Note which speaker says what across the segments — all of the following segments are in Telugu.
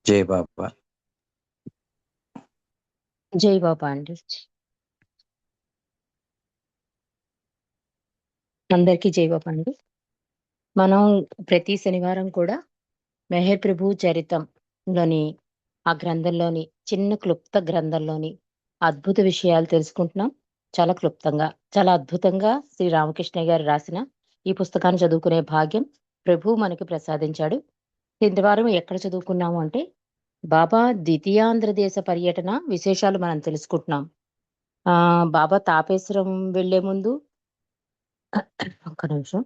Speaker 1: జై బాబా.
Speaker 2: జై బాబా అండి. అందరికీ జై బాబా అండి. మనం ప్రతి శనివారం కూడా మెహర్ ప్రభు చరితంలోని ఆ గ్రంథంలోని చిన్న క్లుప్త గ్రంథంలోని అద్భుత విషయాలు తెలుసుకుంటున్నాం. చాలా క్లుప్తంగా, చాలా అద్భుతంగా శ్రీ రామకృష్ణ గారు రాసిన ఈ పుస్తకాన్ని చదువుకునే భాగ్యం ప్రభు మనకి ప్రసాదించాడు. కింది వారం ఎక్కడ చదువుకున్నాము అంటే బాబా ద్వితీయాంధ్ర దేశ పర్యటన విశేషాలు మనం తెలుసుకుంటున్నాం. బాబా తాపేశ్వరం వెళ్లే ముందు ఒక్క నిమిషం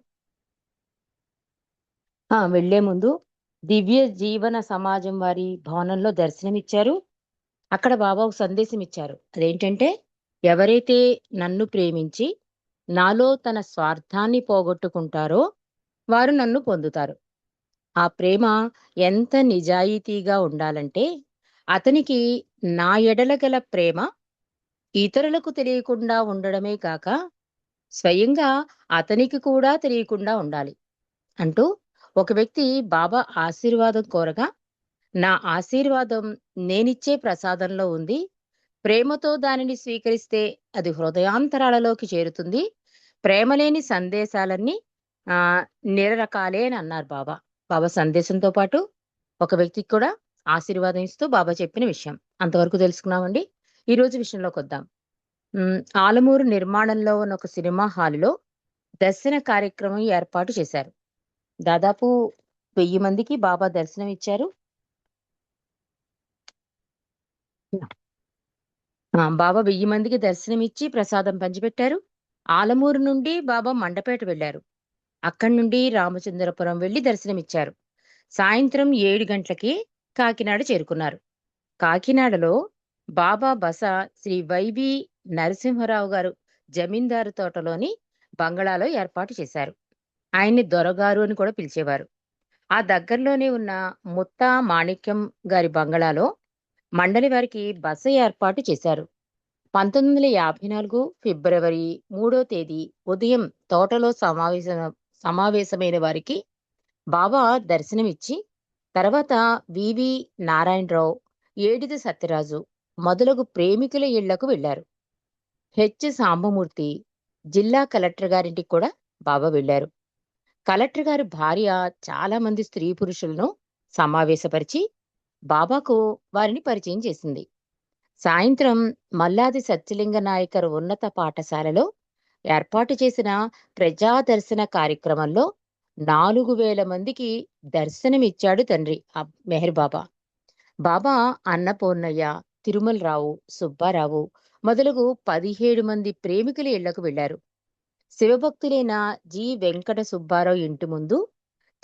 Speaker 2: వెళ్లే ముందు దివ్య జీవన సమాజం వారి భవనంలో దర్శనమిచ్చారు. అక్కడ బాబా ఒక సందేశం ఇచ్చారు. అదేంటంటే, ఎవరైతే నన్ను ప్రేమించి నాలో తన స్వార్థాన్ని పోగొట్టుకుంటారో వారు నన్ను పొందుతారు. ఆ ప్రేమ ఎంత నిజాయితీగా ఉండాలంటే, అతనికి నా ఎడల గల ప్రేమ ఇతరులకు తెలియకుండా ఉండడమే కాక స్వయంగా అతనికి కూడా తెలియకుండా ఉండాలి అంటూ ఒక వ్యక్తి బాబా ఆశీర్వాదం కోరగా, నా ఆశీర్వాదం నేనిచ్చే ప్రసాదంలో ఉంది. ప్రేమతో దానిని స్వీకరిస్తే అది హృదయాంతరాలలోకి చేరుతుంది. ప్రేమలేని సందేశాలన్నీ ఆ నిరరకాలే అని అన్నారు బాబా. బాబా సందేశంతో పాటు ఒక వ్యక్తికి కూడా ఆశీర్వాదం ఇస్తూ బాబా చెప్పిన విషయం అంతవరకు తెలుసుకున్నామండి. ఈ రోజు విషయంలోకి వద్దాం. ఆలమూరు నిర్మాణంలో ఉన్న ఒక సినిమా హాలులో దర్శన కార్యక్రమం ఏర్పాటు చేశారు. దాదాపు 1000 మందికి బాబా దర్శనం ఇచ్చారు. బాబా 1000 మందికి దర్శనం ఇచ్చి ప్రసాదం పంచిపెట్టారు. ఆలమూరు నుండి బాబా మండపేట వెళ్లారు. అక్కడి నుండి రామచంద్రపురం వెళ్లి దర్శనమిచ్చారు. సాయంత్రం 7 గంటలకి కాకినాడ చేరుకున్నారు. కాకినాడలో బాబా బస శ్రీ వైవి నరసింహరావు గారు జమీందారు తోటలోని బంగళాలో ఏర్పాటు చేశారు. ఆయన్ని దొరగారు అని కూడా పిలిచేవారు. ఆ దగ్గరలోనే ఉన్న ముత్తా మాణిక్యం గారి బంగళాలో మండలి వారికి బస ఏర్పాటు చేశారు. 1954 ఫిబ్రవరి 3వ తేదీ ఉదయం తోటలో సమావేశమైన వారికి బాబా దర్శనమిచ్చి తర్వాత వివి నారాయణరావు, ఏడిది సత్యరాజు మొదలగు ప్రేమికుల ఇళ్లకు వెళ్లారు. హెచ్ సాంబమూర్తి జిల్లా కలెక్టర్ గారింటికి కూడా బాబా వెళ్లారు. కలెక్టర్ గారి భార్య చాలా మంది స్త్రీ పురుషులను సమావేశపరిచి బాబాకు వారిని పరిచయం చేసింది. సాయంత్రం మల్లాది సత్యలింగ నాయకర్ ఉన్నత పాఠశాలలో ఏర్పాటు చేసిన ప్రజాదర్శన కార్యక్రమంలో 4000 మందికి దర్శనమిచ్చాడు తండ్రి మెహర్ బాబా. బాబా అన్నపూర్ణయ్య, తిరుమలరావు, సుబ్బారావు మొదలగు 17 మంది ప్రేమికుల ఇళ్లకు వెళ్లారు. శివభక్తులైన జి వెంకట సుబ్బారావు ఇంటి ముందు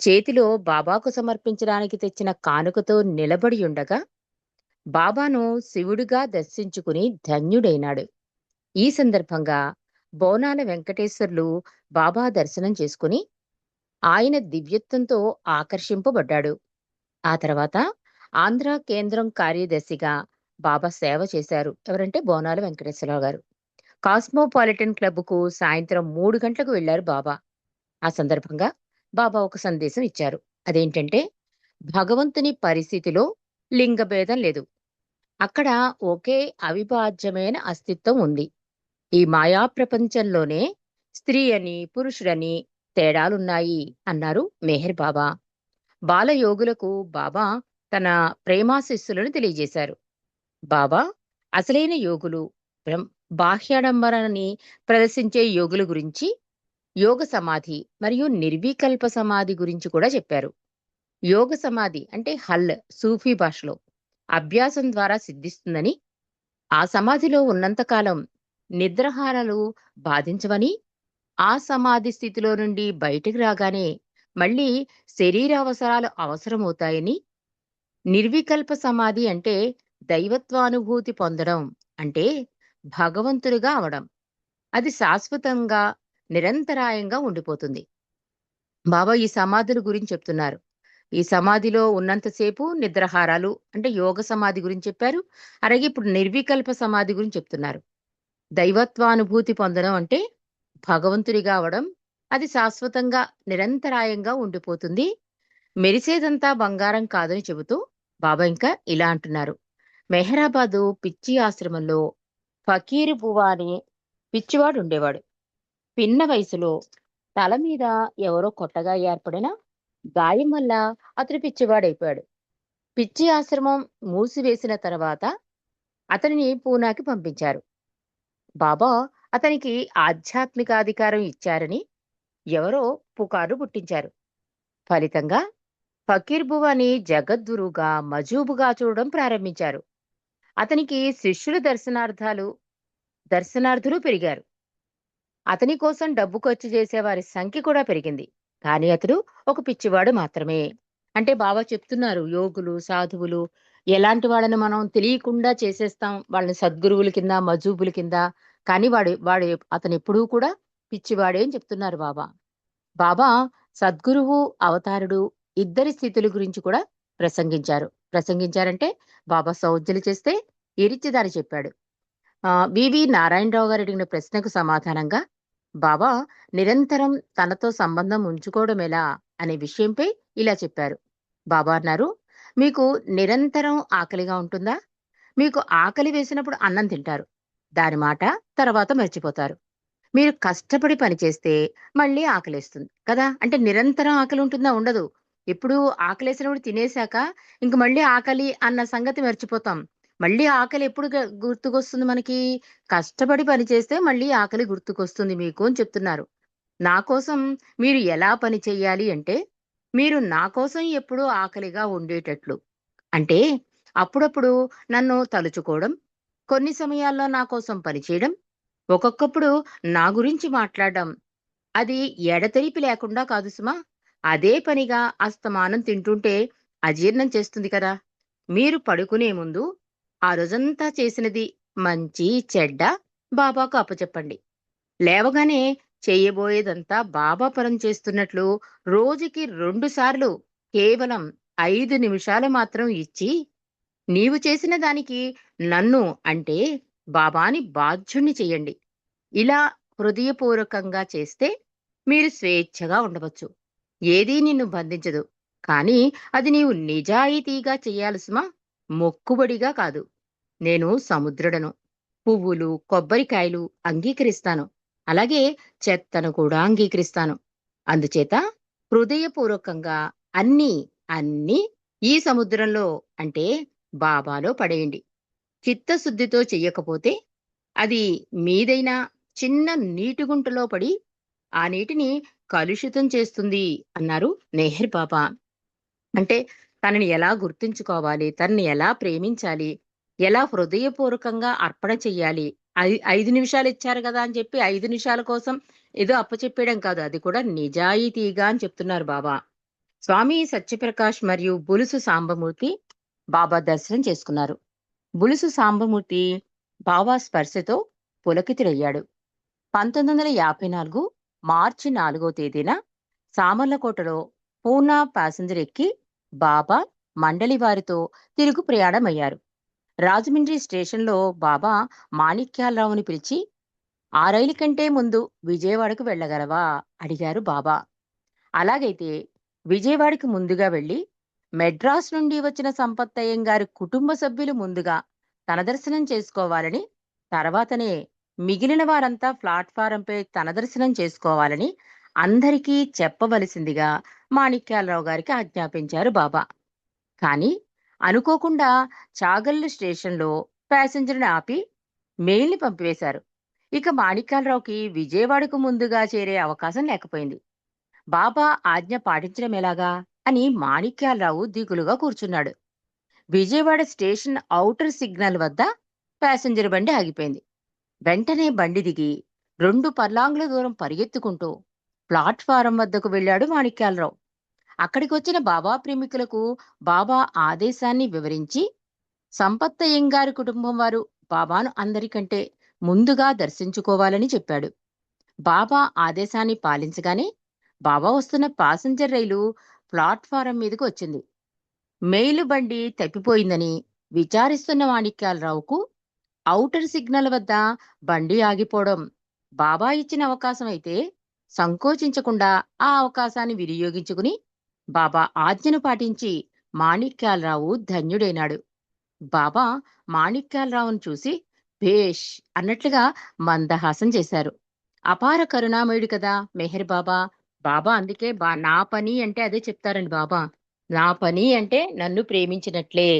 Speaker 2: చేతిలో బాబాకు సమర్పించడానికి తెచ్చిన కానుకతో నిలబడి ఉండగా బాబాను శివుడిగా దర్శించుకుని ధన్యుడైనాడు. ఈ సందర్భంగా బోనాల వెంకటేశ్వర్లు బాబా దర్శనం చేసుకుని ఆయన దివ్యత్వంతో ఆకర్షింపబడ్డాడు. ఆ తర్వాత ఆంధ్ర కేంద్రం కార్యదర్శిగా బాబా సేవ చేశారు. ఎవరంటే బోనాల వెంకటేశ్వరరావు గారు. కాస్మోపాలిటన్ క్లబ్కు సాయంత్రం 3 గంటలకు వెళ్లారు బాబా. ఆ సందర్భంగా బాబా ఒక సందేశం ఇచ్చారు. అదేంటంటే, భగవంతుని పరిస్థితిలో లింగభేదం లేదు. అక్కడ ఒకే అవిభాజ్యమైన అస్తిత్వం ఉంది. ఈ మాయా ప్రపంచంలోనే స్త్రీ అని పురుషుడని తేడాలున్నాయి అన్నారు మెహర్ బాబా. బాలయోగులకు బాబా తన ప్రేమాశిస్సులను తెలియజేశారు. బాబా అసలైన యోగులు, బాహ్యాడంబరాన్ని ప్రదర్శించే యోగుల గురించి, యోగ సమాధి మరియు నిర్వికల్ప సమాధి గురించి కూడా చెప్పారు. యోగ సమాధి అంటే హల్ సూఫీ భాషలో అభ్యాసం ద్వారా సిద్ధిస్తుందని, ఆ సమాధిలో ఉన్నంతకాలం నిద్రహారాలు బాధించవని, ఆ సమాధి స్థితిలో నుండి బయటికి రాగానే మళ్ళీ శరీరావసరాలు అవసరమవుతాయని, నిర్వికల్ప సమాధి అంటే దైవత్వానుభూతి పొందడం, అంటే భగవంతుడిగా అవడం. అది శాశ్వతంగా నిరంతరాయంగా ఉండిపోతుంది. బాబా ఈ సమాధుల గురించి చెప్తున్నారు. ఈ సమాధిలో ఉన్నంతసేపు నిద్రహారాలు అంటే యోగ సమాధి గురించి చెప్పారు. అలాగే ఇప్పుడు నిర్వికల్ప సమాధి గురించి చెప్తున్నారు. దైవత్వానుభూతి పొందడం అంటే భగవంతుడిగా అవడం. అది శాశ్వతంగా నిరంతరాయంగా ఉండిపోతుంది. మెరిసేదంతా బంగారం కాదని చెబుతూ బాబా ఇంకా ఇలా అంటున్నారు. మెహరాబాదు పిచ్చి ఆశ్రమంలో ఫకీరు బువా అని పిచ్చివాడు ఉండేవాడు. పిన్న వయసులో తల మీద ఎవరో కొట్టగా ఏర్పడిన గాయం వల్ల అతడు పిచ్చివాడైపోయాడు. పిచ్చి ఆశ్రమం మూసివేసిన తర్వాత అతనిని పూనాకి పంపించారు. బాబా అతనికి ఆధ్యాత్మిక అధికారం ఇచ్చారని ఎవరో పుకారు పుట్టించారు. ఫలితంగా ఫకీర్ బువాని జగద్గురుగా మజూబుగా చూడడం ప్రారంభించారు. అతనికి శిష్యుల దర్శనార్థులు పెరిగారు. అతని కోసం డబ్బు ఖర్చు చేసేవారి సంఖ్య కూడా పెరిగింది. కానీ అతడు ఒక పిచ్చివాడు మాత్రమే. అంటే బాబా చెప్తున్నారు, యోగులు సాధువులు ఎలాంటి వాళ్ళని మనం తెలియకుండా చేసేస్తాం, వాళ్ళని సద్గురువుల కింద మజూబుల కింద. కానీ వాడు వాడు అతను ఎప్పుడూ కూడా పిచ్చివాడే అని చెప్తున్నారు బాబా. బాబా సద్గురువు అవతారుడు ఇద్దరి స్థితుల గురించి కూడా ప్రసంగించారంటే బాబా సౌజ్జలు చేస్తే ఇరిచిదారి చెప్పాడు. వివి నారాయణరావు గారు అడిగిన ప్రశ్నకు సమాధానంగా బాబా నిరంతరం తనతో సంబంధం ఉంచుకోవడం ఎలా అనే విషయంపై ఇలా చెప్పారు. బాబా అన్నారు, మీకు నిరంతరం ఆకలిగా ఉంటుందా? మీకు ఆకలి వేసినప్పుడు అన్నం తింటారు, దాని మాట తర్వాత మర్చిపోతారు. మీరు కష్టపడి పనిచేస్తే మళ్ళీ ఆకలేస్తుంది కదా. అంటే నిరంతరం ఆకలి ఉంటుందా? ఉండదు. ఎప్పుడు ఆకలేసినప్పుడు తినేశాక ఇంక మళ్ళీ ఆకలి అన్న సంగతి మర్చిపోతాం. మళ్ళీ ఆకలి ఎప్పుడు గుర్తుకొస్తుంది మనకి? కష్టపడి పనిచేస్తే మళ్ళీ ఆకలి గుర్తుకొస్తుంది మీకు అని చెప్తున్నారు. నా కోసం మీరు ఎలా పని చెయ్యాలి అంటే, మీరు నా కోసం ఎప్పుడూ ఆకలిగా ఉండేటట్లు. అంటే అప్పుడప్పుడు నన్ను తలుచుకోవడం, కొన్ని సమయాల్లో నా కోసం పనిచేయడం, ఒక్కొక్కప్పుడు నా గురించి మాట్లాడడం. అది ఎడతెరిపి లేకుండా కాదు సుమా. అదే పనిగా అస్తమానం తింటుంటే అజీర్ణం చేస్తుంది కదా. మీరు పడుకునే ముందు ఆ రోజంతా చేసినది మంచి చెడ్డ బాబాకు అప్పచెప్పండి. లేవగానే చెయ్యబోయేదంతా బాబా పరం చేస్తున్నట్లు రోజుకి 2 సార్లు కేవలం 5 నిమిషాలు మాత్రం ఇచ్చి, నీవు చేసిన దానికి నన్ను అంటే బాబాని బాధ్యుణ్ణి చెయ్యండి. ఇలా హృదయపూర్వకంగా చేస్తే మీరు స్వేచ్ఛగా ఉండవచ్చు. ఏదీ నిన్ను బంధించదు. కానీ అది నీవు నిజాయితీగా చెయ్యాలి సుమా, మొక్కుబడిగా కాదు. నేను సముద్రుడను. పువ్వులు, కొబ్బరికాయలు అంగీకరిస్తాను. అలాగే చెత్తను కూడా అంగీకరిస్తాను. అందుచేత హృదయపూర్వకంగా అన్నీ, అన్నీ ఈ సముద్రంలో అంటే బాబాలో పడేయండి. చిత్తశుద్ధితో చెయ్యకపోతే అది మీదైనా చిన్న నీటి గుంటలో పడి ఆ నీటిని కలుషితం చేస్తుంది అన్నారు నెహ్ర్ బాబా. అంటే తనని ఎలా గుర్తుంచుకోవాలి, తనని ఎలా ప్రేమించాలి, ఎలా హృదయపూర్వకంగా అర్పణ చెయ్యాలి. 5 నిమిషాలు ఇచ్చారు కదా అని చెప్పి 5 నిమిషాల కోసం ఏదో అప్పచెప్పేయడం కాదు. అది కూడా నిజాయితీగా అని చెప్తున్నారు బాబా. స్వామి సత్యప్రకాష్ మరియు బులుసు సాంబమూర్తి బాబా దర్శనం చేసుకున్నారు. బులుసు సాంబమూర్తి బాబా స్పర్శతో పులకితుడయ్యాడు. 1954 మార్చి 4వ తేదీన సామర్లకోటలో పూనా ప్యాసింజర్ ఎక్కి బాబా మండలి వారితో తిరుగు ప్రయాణమయ్యారు. రాజమండ్రి స్టేషన్లో బాబా మాణిక్యాలరావుని పిలిచి, ఆ రైలు కంటే ముందు విజయవాడకు వెళ్ళగలవా అడిగారు బాబా. అలాగైతే విజయవాడకి ముందుగా వెళ్లి మెడ్రాస్ నుండి వచ్చిన సంపత్తయ్యం గారి కుటుంబ సభ్యులు ముందుగా తన దర్శనం చేసుకోవాలని, తర్వాతనే మిగిలిన వారంతా ప్లాట్ఫారంపై తన దర్శనం చేసుకోవాలని అందరికీ చెప్పవలసిందిగా మాణిక్యాలరావు గారికి ఆజ్ఞాపించారు బాబా. కానీ అనుకోకుండా చాగల్లు స్టేషన్లో ప్యాసింజర్ని ఆపి మెయిల్ని పంపివేశారు. ఇక మాణిక్యాలరావుకి విజయవాడకు ముందుగా చేరే అవకాశం లేకపోయింది. బాబా ఆజ్ఞ పాటించడం ఎలాగా అని మాణిక్యాలరావు దిగులుగా కూర్చున్నాడు. విజయవాడ స్టేషన్ ఔటర్ సిగ్నల్ వద్ద ప్యాసింజర్ బండి ఆగిపోయింది. వెంటనే బండి దిగి 2 పర్లాంగుల దూరం పరిగెత్తుకుంటూ ప్లాట్ఫారం వద్దకు వెళ్ళాడు మాణిక్యాలరావు. అక్కడికొచ్చిన బాబా ప్రేమికులకు బాబా ఆదేశాన్ని వివరించి, సంపత్తయ్యంగారి కుటుంబం వారు బాబాను అందరికంటే ముందుగా దర్శించుకోవాలని చెప్పాడు. బాబా ఆదేశాన్ని పాలించగానే బాబా వస్తున్న ప్యాసింజర్ రైలు ప్లాట్ఫారం మీదకు వచ్చింది. మెయిలు బండి తప్పిపోయిందని విచారిస్తున్న మాణిక్యాలరావుకు ఔటర్ సిగ్నల్ వద్ద బండి ఆగిపోవడం బాబా ఇచ్చిన అవకాశం అయితే సంకోచించకుండా ఆ అవకాశాన్ని వినియోగించుకుని బాబా ఆజ్ఞను పాటించి మాణిక్యాలరావు ధన్యుడైనాడు. బాబా మాణిక్యాలరావును చూసి భేష్ అన్నట్లుగా మందహాసం చేశారు. అపార కరుణామయుడు కదా మెహర్ బాబా. బాబా అందుకే నా పని అంటే అదే చెప్తారండి బాబా. నా పని అంటే నన్ను ప్రేమించినట్లే.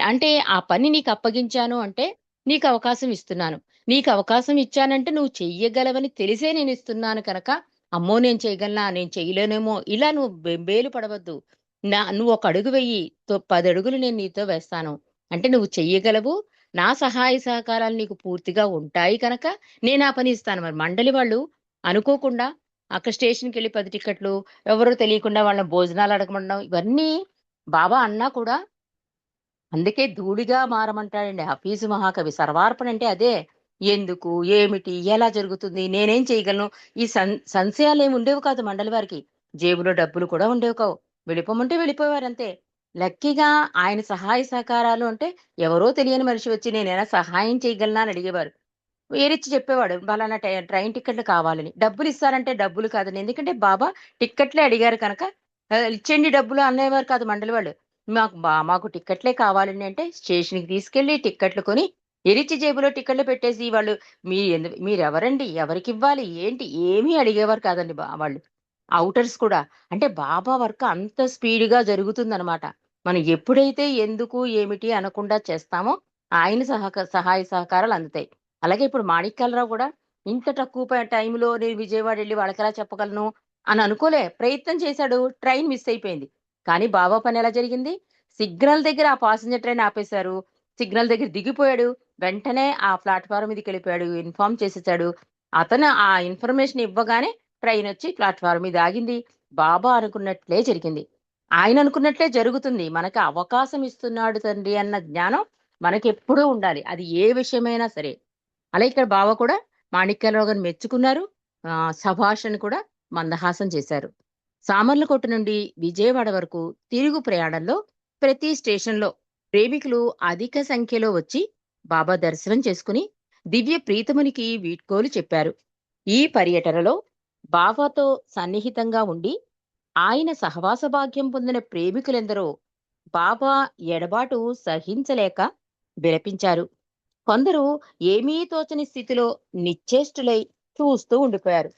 Speaker 2: అంటే ఆ పని నీకు అప్పగించాను అంటే నీకు అవకాశం ఇస్తున్నాను. నీకు అవకాశం ఇచ్చానంటే నువ్వు చెయ్యగలవని తెలిసే నేను ఇస్తున్నాను కనుక, అమ్మో నేను చేయగలనా, నేను చేయలేనేమో ఇలా నువ్వు బెంబేలు పడవద్దు. నువ్వు ఒక అడుగు వెయ్యి, 10 అడుగులు నేను నీతో వేస్తాను. అంటే నువ్వు చెయ్యగలవు. నా సహాయ సహకారాలు నీకు పూర్తిగా ఉంటాయి కనుక నేనా పని ఇస్తాను. మరి మండలి వాళ్ళు అనుకోకుండా అక్కడ స్టేషన్‌కెళ్ళి 10 టికెట్లు, ఎవరో తెలియకుండా వాళ్ళని భోజనాలు అడగమనడం ఇవన్నీ బాబా అన్నా కూడా అందుకే ధూళిగా మారమంటాడండి హఫీజు మహాకవి. సర్వార్పణ అంటే అదే. ఎందుకు? ఏమిటి? ఎలా జరుగుతుంది? నేనేం చేయగలను? ఈ సంశయాలేమి ఉండేవి కాదు మండలి వారికి. జేబులో డబ్బులు కూడా ఉండేవి కావు. వెళ్ళిపోమంటే వెళ్ళిపోయేవారంతే. లక్కీగా ఆయన సహాయ సహకారాలు అంటే ఎవరో తెలియని మనిషి వచ్చి నేనేమైనా సహాయం చేయగలనా అని అడిగేవారు. వేరిచ్చి చెప్పేవాడు. పలానా ట్రైన్ టికెట్లు కావాలని. డబ్బులిస్తారంటే డబ్బులు కాదని. ఎందుకంటే బాబా టిక్కెట్లే అడిగారు కనుక ఇచ్చేయండి డబ్బులు అనేవారు కాదు మండలి వాళ్ళు. మాకు టిక్కెట్లే కావాలండి అంటే స్టేషన్‌కి తీసుకెళ్ళి టిక్కెట్లు కొని ఎరిచి జేబులో టిక్కెట్లు పెట్టేసి వాళ్ళు మీరెవరండి? ఎవరికివ్వాలి? ఏంటి? ఏమీ అడిగేవారు కాదండి వాళ్ళు. ఔటర్స్ కూడా. అంటే బాబా వర్క్ అంత స్పీడ్‌గా జరుగుతుందనమాట. మనం ఎప్పుడైతే ఎందుకు, ఏమిటి అనకుండా చేస్తామో ఆయన సహాయ సహకారాలు అందుతాయి. అలాగే ఇప్పుడు మాణిక్యాలరావు గూడా ఇంత తక్కువ టైంలో నేను విజయవాడ ఎళ్లి వాళ్ళకెలా చెప్పగలను అని అనుకోలే. ప్రయత్నం చేశాడు. ట్రైన్ మిస్ అయిపోయింది. కానీ బాబా పనెలా జరిగింది? సిగ్నల్ దగ్గర ఆ పాసెంజర్ ట్రైన్ ఆపేశారు. సిగ్నల్ దగ్గర దిగిపోయాడు. వెంటనే ఆ ప్లాట్‌ఫార్మ్ మీదకెళ్ళిపోయాడు. ఇన్ఫార్మ్ చేసేసాడు. అతను ఆ ఇన్ఫర్మేషన్ ఇవ్వగానే ట్రైనొచ్చి ప్లాట్‌ఫార్మ్ మీద ఆగింది. బాబా అనుకున్నట్లే జరిగింది. ఆయన అనుకున్నట్లే జరుగుతుంది. మనకి అవకాశం ఇస్తున్నాడు తండ్రి అన్న జ్ఞానం మనకెప్పుడూ ఉండాలి. అది ఏ విషయమైనా సరే. అలాగే ఇక్కడ బావ కూడా మాణిక్యాలరావు గారిని మెచ్చుకున్నారు. శభాష్ అని కూడా మందహాసం చేశారు. సామర్లకోట నుండి విజయవాడ వరకు తిరుగు ప్రయాణంలో ప్రతి స్టేషన్‌లో ప్రేమికులు అధిక సంఖ్యలో వచ్చి బాబా దర్శనం చేసుకుని దివ్య ప్రీతమునికి వీడ్కోలు చెప్పారు. ఈ పర్యటనలో బాబాతో సన్నిహితంగా ఉండి ఆయన సహవాస భాగ్యం పొందిన ప్రేమికులెందరో బాబా ఎడబాటు సహించలేక విలపించారు. కొందరు ఏమీ తోచని స్థితిలో నిశ్చేష్టులై చూస్తూ ఉండిపోయారు.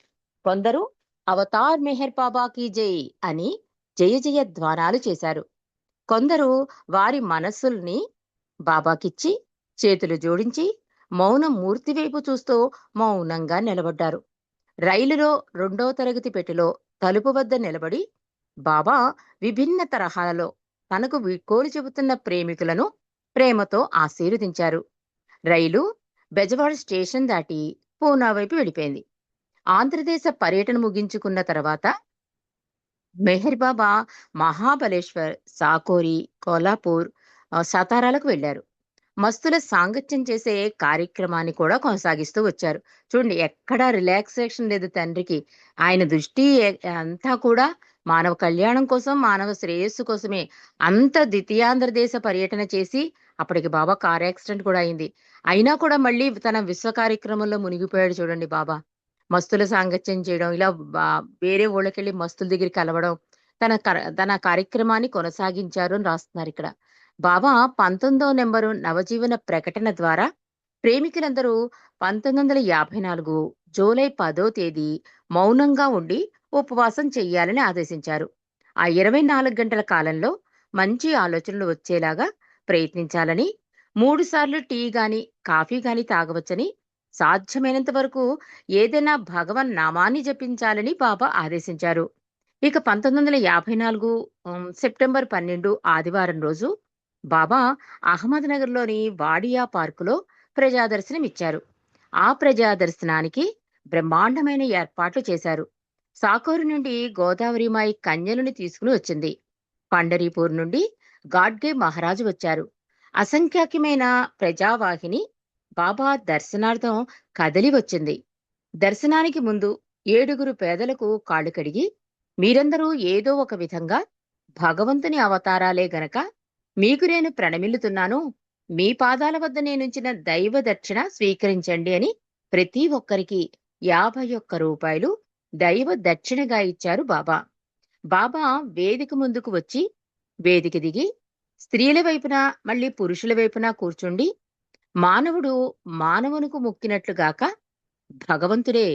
Speaker 2: కొందరు అవతార్ మెహర్ బాబా కీ జై అని జయ జయ ధ్వానాలు చేశారు. కొందరు వారి మనస్సుల్ని బాబాకిచ్చి చేతులు జోడించి మౌనం మూర్తి వైపు చూస్తూ మౌనంగా నిలబడ్డారు. రైలులో 2వ తరగతి పెట్టెలో తలుపు వద్ద నిలబడి బాబా విభిన్న తరహాలలో తనకు వీడ్కోలు చెబుతున్న ప్రేమికులను ప్రేమతో ఆశీర్వదించారు. రైలు బెజవాడ స్టేషన్ దాటి పూనా వైపు వెళ్ళిపోయింది. ఆంధ్రదేశ పర్యటన ముగించుకున్న తర్వాత మెహర్ బాబా మహాబలేశ్వర్, సాకోరి, కోల్హాపూర్, సతారాలకు వెళ్లారు. మస్తుల సాంగత్యం చేసే కార్యక్రమాన్ని కూడా కొనసాగిస్తూ వచ్చారు. చూడండి ఎక్కడా రిలాక్సేషన్ లేదు తండ్రికి. ఆయన దృష్టి అంతా కూడా మానవ కళ్యాణం కోసం, మానవ శ్రేయస్సు కోసమే. అంత ద్వితీయాంధ్ర దేశ పర్యటన చేసి అప్పటికి బాబా కార్ యాక్సిడెంట్ కూడా అయింది. అయినా కూడా మళ్ళీ తన విశ్వ కార్యక్రమంలో మునిగిపోయాడు చూడండి బాబా. మస్తుల సాంగత్యం చేయడం, ఇలా వేరే ఊళ్ళకెళ్ళి మస్తుల దగ్గర కలవడం, తన కార్యక్రమాన్ని కొనసాగించారు అని రాస్తున్నారిక్కడ. బాబా 19వ నెంబరు నవజీవన ప్రకటన ద్వారా ప్రేమికులందరూ 1954 జూలై 10వ తేదీ మౌనంగా ఉండి ఉపవాసం చెయ్యాలని ఆదేశించారు. ఆ 24 గంటల కాలంలో మంచి ఆలోచనలు వచ్చేలాగా ప్రయత్నించాలని, 3 సార్లు టీ గాని, కాఫీ గాని తాగవచ్చని, సాధ్యమైనంత వరకు ఏదైనా భగవన్ నామాన్ని జపించాలని బాబా ఆదేశించారు. ఇక 1954 సెప్టెంబర్ 12 ఆదివారం రోజు బాబా అహ్మద్‌నగర్‌లోని వాడియా పార్కులో ప్రజాదర్శనమిచ్చారు. ఆ ప్రజాదర్శనానికి బ్రహ్మాండమైన ఏర్పాట్లు చేశారు. సాకూరు నుండి గోదావరిమాయి కన్యలను తీసుకుని వచ్చింది. పండరీపూర్ నుండి గాడ్గే మహారాజు వచ్చారు. అసంఖ్యాకమైన ప్రజావాహిని బాబా దర్శనార్థం కదలి వచ్చింది. దర్శనానికి ముందు 7 పేదలకు కాళ్ళు కడిగి, మీరందరూ ఏదో ఒక విధంగా భగవంతుని అవతారాలే గనక మీకు నేను ప్రణమిల్లుతున్నాను. మీ పాదాల వద్ద నేనుంచిన దైవ దక్షిణ స్వీకరించండి అని ప్రతి ఒక్కరికి రూ. 51 దైవ దక్షిణగా ఇచ్చారు బాబా. బాబా వేదిక ముందుకు వచ్చి వేదిక దిగి స్త్రీల వైపున మళ్ళీ పురుషుల వైపున కూర్చుండి మానవుడు మానవునికి మొక్కినట్లుగాక భగవంతుడే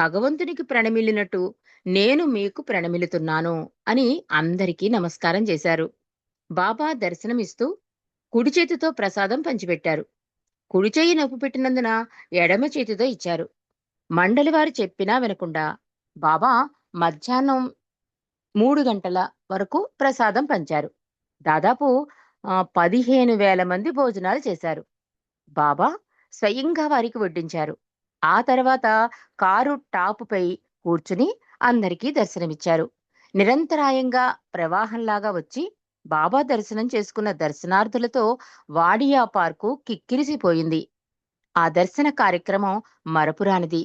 Speaker 2: భగవంతునికి ప్రణమిల్లినట్టు నేను మీకు ప్రణమిల్లుతున్నాను అని అందరికీ నమస్కారం చేశారు. బాబా దర్శనమిస్తూ కుడి చేతితో ప్రసాదం పంచిపెట్టారు. కుడి చెయ్యి నొప్పి పెట్టినందున ఎడమ చేతితో ఇచ్చారు. మండలివారు చెప్పినా వినకుండా బాబా మధ్యాహ్నం 3 గంటల వరకు ప్రసాదం పంచారు. దాదాపు 15,000 మంది భోజనాలు చేశారు. బాబా స్వయంగా వారికి వడ్డించారు. ఆ తర్వాత కారు టాపుపై కూర్చుని అందరికీ దర్శనమిచ్చారు. నిరంతరాయంగా ప్రవాహంలాగా వచ్చి బాబా దర్శనం చేసుకున్న దర్శనార్థులతో వాడియా పార్కు కిక్కిరిసిపోయింది. ఆ దర్శన కార్యక్రమం మరపురానిది.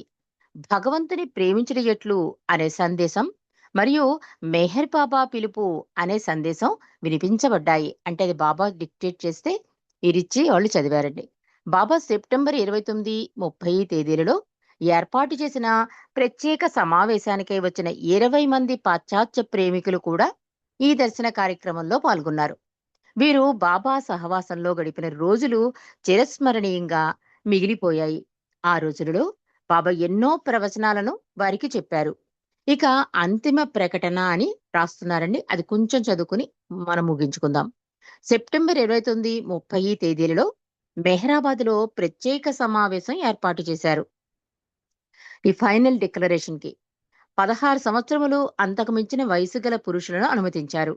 Speaker 2: భగవంతుని ప్రేమించుట ఎట్లు అనే సందేశం మరియు మెహర్ బాబా పిలుపు అనే సందేశం వినిపించబడ్డాయి. అంటే అది బాబా డిక్టేట్ చేస్తే ఇరిచ్చి వాళ్ళు చదివారండి. బాబా సెప్టెంబర్ 29, 30 తేదీలలో ఏర్పాటు చేసిన ప్రత్యేక సమావేశానికై వచ్చిన 20 మంది పాశ్చాత్య ప్రేమికులు కూడా ఈ దర్శన కార్యక్రమంలో పాల్గొన్నారు. వీరు బాబా సహవాసంలో గడిపిన రోజులు చిరస్మరణీయంగా మిగిలిపోయాయి. ఆ రోజులలో బాబా ఎన్నో ప్రవచనాలను వారికి చెప్పారు. ఇక అంతిమ ప్రకటన అని రాస్తున్నారండి. అది కొంచెం చదువుకుని మనం ముగించుకుందాం. సెప్టెంబర్ 29, 30 తేదీలలో మెహరాబాద్లో ప్రత్యేక సమావేశం ఏర్పాటు చేశారు. ఈ ఫైనల్ డిక్లరేషన్ కి 16 సంవత్సరములు అంతకు మించిన వయసు గల పురుషులను అనుమతించారు.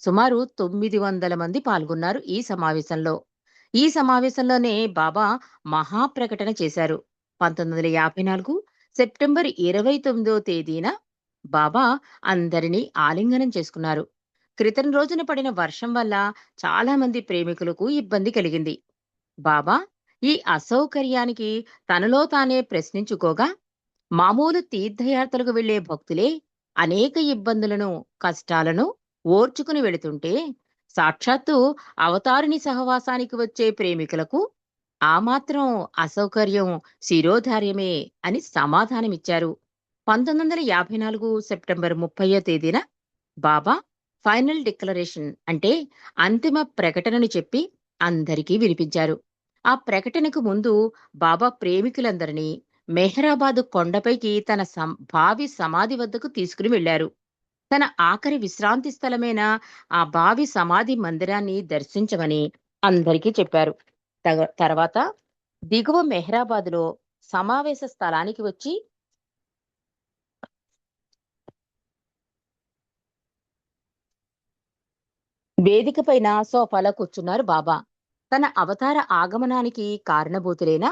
Speaker 2: సుమారు 900 మంది పాల్గొన్నారు ఈ సమావేశంలో. ఈ సమావేశంలోనే బాబా మహాప్రకటన చేశారు. 1954 సెప్టెంబర్ 29వ తేదీన బాబా అందరినీ ఆలింగనం చేసుకున్నారు. క్రితం రోజున పడిన వర్షం వల్ల చాలా మంది ప్రేమికులకు ఇబ్బంది కలిగింది. బాబా ఈ అసౌకర్యానికి తనలో తానే ప్రశ్నించుకోగా, మామూలు తీర్థయాత్రలకు వెళ్లే భక్తులే అనేక ఇబ్బందులను, కష్టాలను ఓర్చుకుని వెళుతుంటే, సాక్షాత్తు అవతారిని సహవాసానికి వచ్చే ప్రేమికులకు ఆ మాత్రం అసౌకర్యం శిరోధార్యమే అని సమాధానమిచ్చారు. 1954 సెప్టెంబర్ 30వ తేదీన బాబా ఫైనల్ డిక్లరేషన్ అంటే అంతిమ ప్రకటనను చెప్పి అందరికీ వినిపించారు. ఆ ప్రకటనకు ముందు బాబా ప్రేమికులందరినీ మెహరాబాదు కొండపైకి తన భావి సమాధి వద్దకు తీసుకుని వెళ్లారు. తన ఆఖరి విశ్రాంతి స్థలమైన ఆ భావి సమాధి మందిరాన్ని దర్శించమని అందరికీ చెప్పారు. తర్వాత దిగువ మెహరాబాదులో సమావేశ స్థలానికి వచ్చి వేదిక పైన సోఫాలో కూర్చున్నారు బాబా. తన అవతార ఆగమనానికి కారణభూతులైన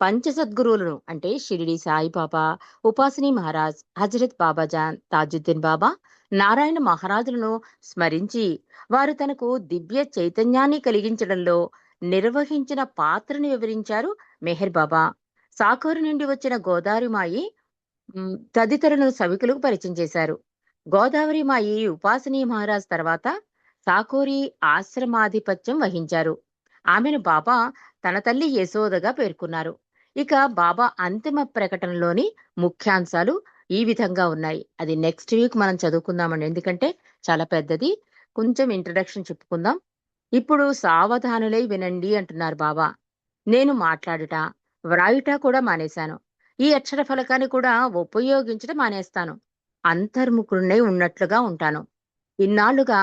Speaker 2: పంచసద్గురువులను అంటే షిరిడి సాయిబాబా, ఉపాసనీ మహారాజ్, హజరత్ బాబాజాన్, తాజుద్దీన్ బాబా, నారాయణ మహారాజులను స్మరించి వారు తనకు దివ్య చైతన్యాన్ని కలిగించడంలో నిర్వహించిన పాత్రను వివరించారు మెహర్ బాబా. సాకూరు నుండి వచ్చిన గోదావరి మాయి తదితరులను సభికులకు పరిచయం చేశారు. గోదావరి మాయి ఉపాసనీ మహారాజ్ తర్వాత సాకోరి ఆశ్రమాధిపత్యం వహించారు. ఆమెను బాబా తన తల్లి యశోదగా పేర్కొన్నారు. ఇక బాబా అంతిమ ప్రకటనలోని ముఖ్యాంశాలు ఈ విధంగా ఉన్నాయి. అది నెక్స్ట్ వీక్ మనం చదువుకుందామండి, ఎందుకంటే చాలా పెద్దది. కొంచెం ఇంట్రడక్షన్ చెప్పుకుందాం. ఇప్పుడు సావధానులై వినండి అంటున్నారు బాబా. నేను మాట్లాడుట, వ్రాయుట కూడా మానేశాను. ఈ అక్షర ఫలకాన్ని కూడా ఉపయోగించడం మానేస్తాను. అంతర్ముఖుడినై ఉన్నట్లుగా ఉంటాను. ఇన్నాళ్లుగా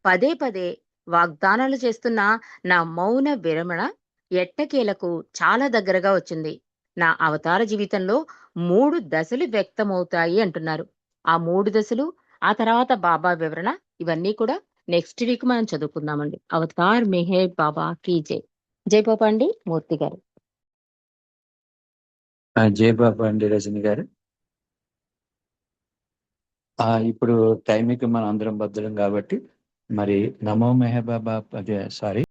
Speaker 2: పదే పదే వాగ్దానాలు చేస్తున్న నా మౌన విరమణ ఎట్టకేలకు చాలా దగ్గరగా వచ్చింది. నా అవతార జీవితంలో 3 దశలు వ్యక్తమవుతాయి అంటున్నారు. ఆ 3 దశలు, ఆ తర్వాత బాబా వివరణ, ఇవన్నీ కూడా నెక్స్ట్ వీక్ మనం చదువుకుందామండి. అవతార్ మెహర్ బాబా కీ జై. జై బాబా అండి. మూర్తి గారు.
Speaker 1: జై బాబా అండి రజని గారు. ఇప్పుడు టైంకి మనం అందరం బద్దలం కాబట్టి మరి నమో మెహర్ బాబా, అదే సారీ